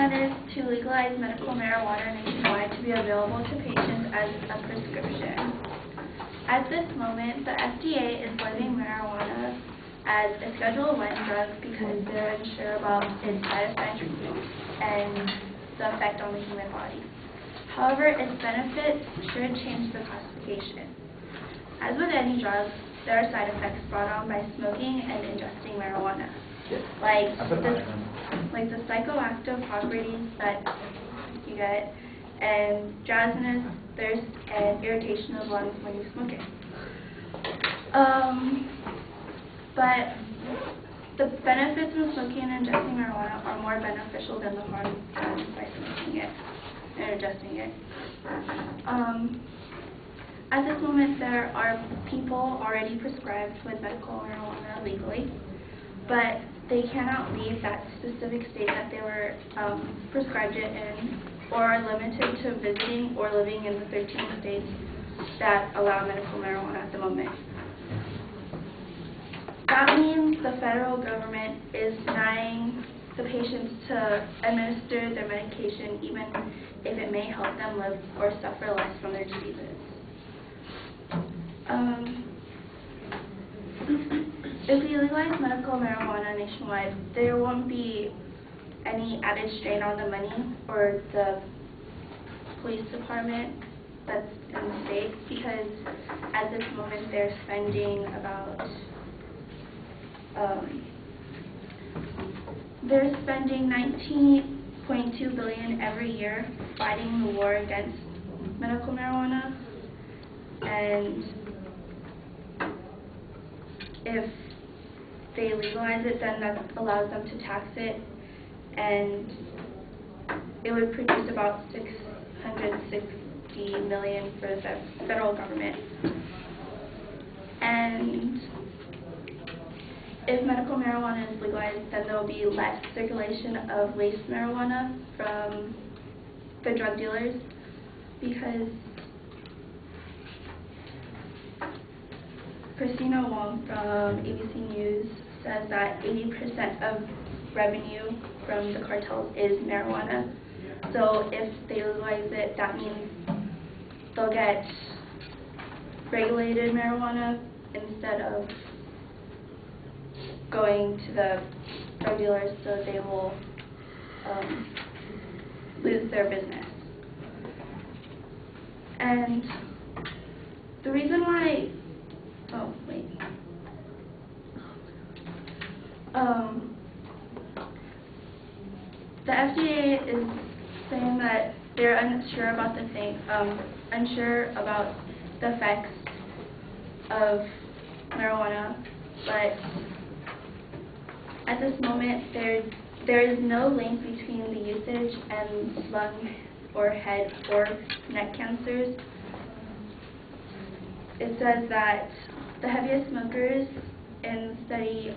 plan is to legalize medical marijuana nationwide to be available to patients as a prescription. At this moment, the FDA is listing marijuana as a Schedule I drug because they're unsure about its side effects and the effect on the human body. However, its benefits should change the classification. As with any drug, there are side effects brought on by smoking and ingesting marijuana, like the psychoactive properties that you get, and drowsiness, thirst, and irritation of lungs when you smoke it. But the benefits of smoking and ingesting marijuana are more beneficial than the harm done by smoking it and ingesting it. At this moment, there are people already prescribed with medical marijuana legally, but they cannot leave that specific state that they were prescribed it in, or are limited to visiting or living in the 13 states that allow medical marijuana at the moment. That means the federal government is denying the patients to administer their medication even if it may help them live or suffer less from their diseases. If we legalize medical marijuana nationwide, there won't be any added strain on the money or the police department that's in the state, because at this moment they're spending about $19.2 billion every year fighting the war against medical marijuana, and if they legalize it, then that allows them to tax it, and it would produce about $660 million for the federal government. And if medical marijuana is legalized, then there will be less circulation of laced marijuana from the drug dealers, because Christina Wong from ABC News says that 80% of revenue from the cartels is marijuana. So if they legalize it, that means they'll get regulated marijuana instead of going to the drug dealers, so they will lose their business. And the reason why, the FDA is saying that they're unsure about the effects of marijuana, but at this moment there is no link between the usage and lung or head or neck cancers. It says that the heaviest smokers in a study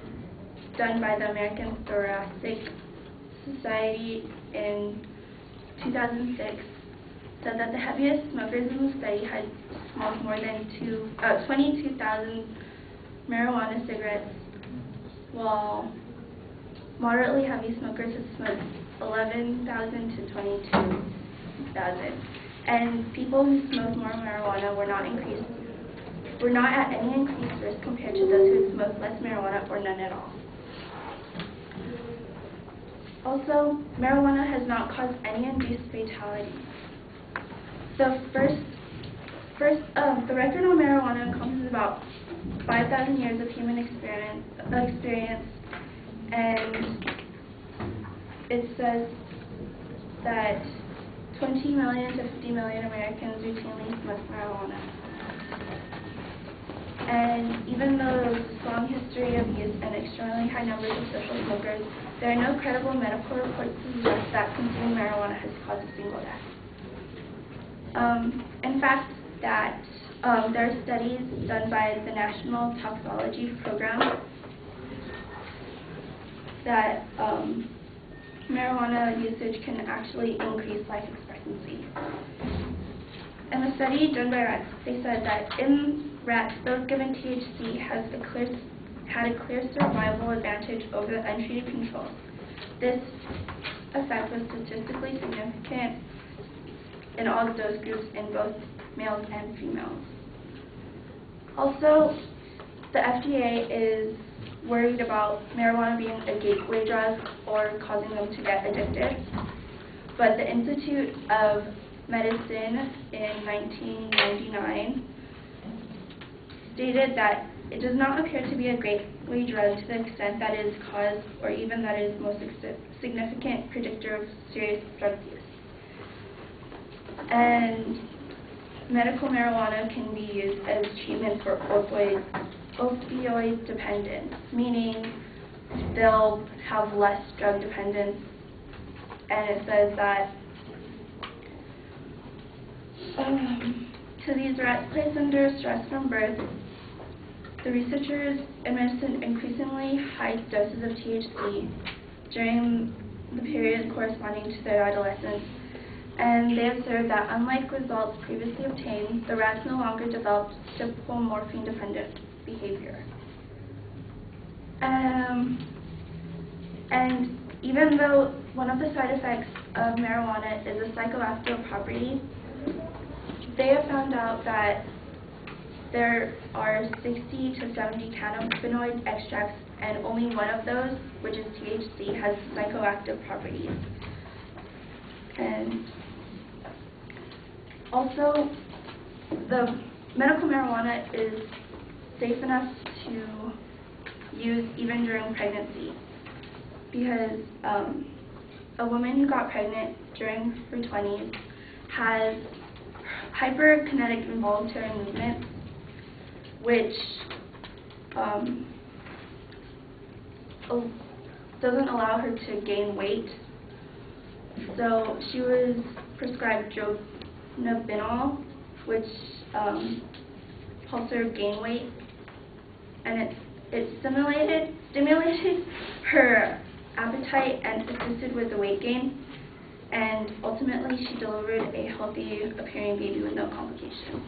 done by the American Thoracic Society in 2006 said that the heaviest smokers in the study had smoked more than 22,000 marijuana cigarettes, while moderately heavy smokers had smoked 11,000 to 22,000. And people who smoked more marijuana were not at any increased risk compared to those who smoked less marijuana or none at all. Also, marijuana has not caused any induced fatality. The record on marijuana encompasses about 5,000 years of human experience, and it says that 20 million to 50 million Americans routinely smoke marijuana. And even though there was a strong history of use and extremely high numbers of social smokers, there are no credible medical reports to suggest that consuming marijuana has caused a single death. In fact, there are studies done by the National Toxicology Program that marijuana usage can actually increase life expectancy. In a study done by rats, they said that in rats, those given THC had a clear survival advantage over the untreated controls. This effect was statistically significant in all dose groups in both males and females. Also, the FDA is worried about marijuana being a gateway drug or causing them to get addicted. But the Institute of Medicine in 1999 stated that it does not appear to be a gateway drug to the extent that it is cause or even that it is most significant predictor of serious drug use. And medical marijuana can be used as treatment for opioid dependence, meaning they'll have less drug dependence. And it says that to these rats placed under stress from birth, the researchers administered increasingly high doses of THC during the period corresponding to their adolescence, and they observed that unlike results previously obtained, the rats no longer developed typical morphine-dependent behavior. And even though one of the side effects of marijuana is a psychoactive property, they have found out that there are 60 to 70 cannabinoid extracts, and only one of those, which is THC, has psychoactive properties. And also, the medical marijuana is safe enough to use even during pregnancy, because a woman who got pregnant during her 20s has hyperkinetic involuntary movement, which doesn't allow her to gain weight. So she was prescribed dronabinol, which helps her gain weight, and it stimulated her appetite and assisted with the weight gain, and ultimately she delivered a healthy appearing baby with no complications.